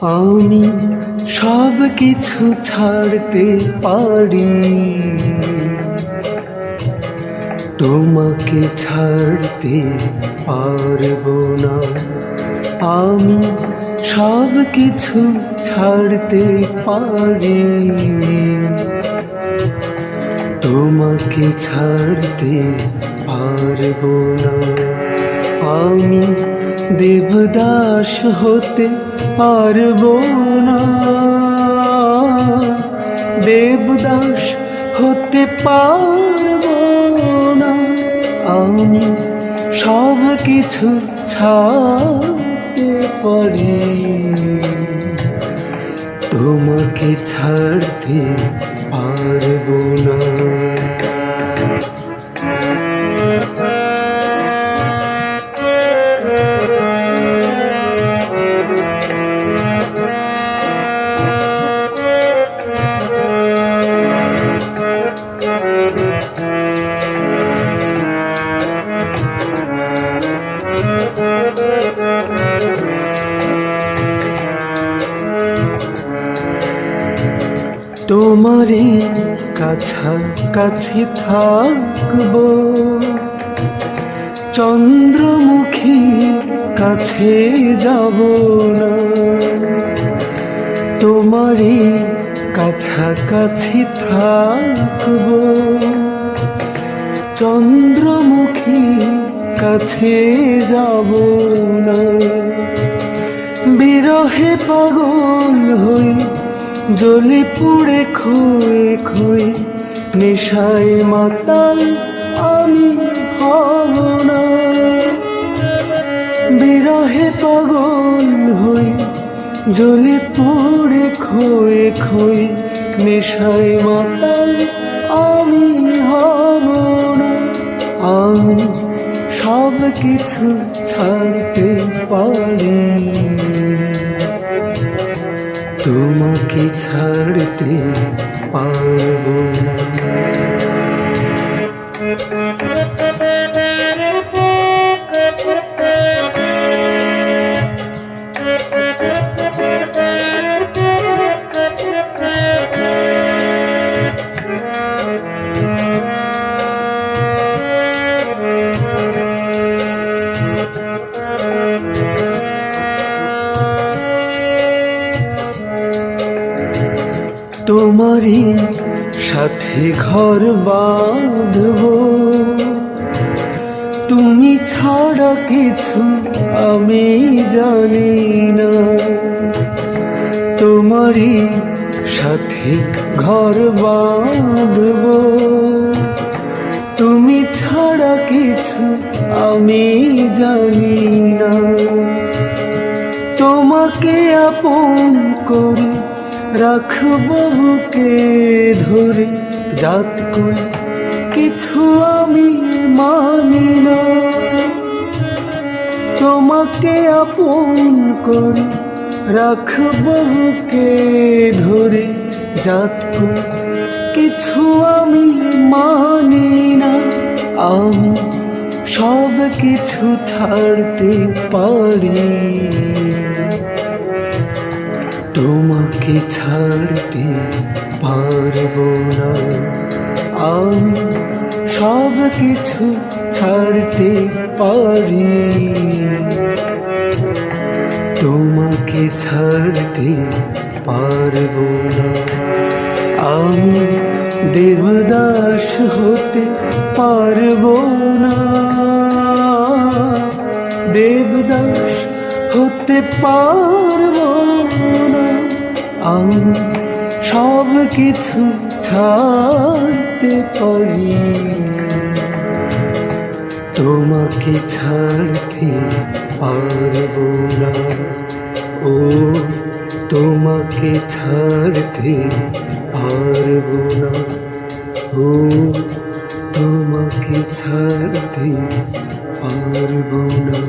আমি সব কিছু ছাড়তে পারি, তোমাকে ছাড়তে পারবো না। আমি সব কিছু ছাড়তে পারি, তোমাকে ছাড়তে পারবো না। আমি দেবদাস হতে পারবো না, দেবদাস হতে পারবো না। আমি সব কিছু ছাড়তে পারি, তোমাকে ছাড়তে পারবো না। তোমারই কাছাকাছি থাকবো, চন্দ্রমুখী কাছে যাব না। তোমারই কাছাকাছি থাকবো, চন্দ্রমুখী কাছে যাব না। বিরহে পাগল হই, জ্বলে পুড়ে খয়ে খয়ে, নেশায় মাতাল আমি হব না। বিরহে পাগল হই, জ্বলে পুড়ে খয়ে খয়ে, নেশায় মাতাল আমি হব না। আমি সব কিছু ছাড়তে পারি, তোমাকে ছাড়তে পারবো না। তোমারই সাথে ঘর বাঁধবো, তুমি ছাড়া কিছু আমি জানি না। তোমারই সাথে ঘর বাঁধবো, তুমি ছাড়া কিছু আমি জানি না। তোমাকে আপন করে রাখবো বুকে ধরে, জাত করে কিছু আমি মানি না। তোমাকে আপন করে রাখবো বুকে ধরে, জাত করে কিছু আমি মানি না। আমি সব কিছু ছাড়তে পারি, তোমাকে ছাড়তে পারবো না। আমি সব কিছু ছাড়তে পারি, তোমাকে ছাড়তে পারবো না। আমি দেবদাস হতে পারবো না, দেবদাস হতে পারবো না। আমি সব কিছু ছাড়তে পারি, তোমাকে ছাড়তে পারবো না। ও তোমাকে ছাড়তে পারবো না, ও তোমাকে ছাড়তে পারবো না।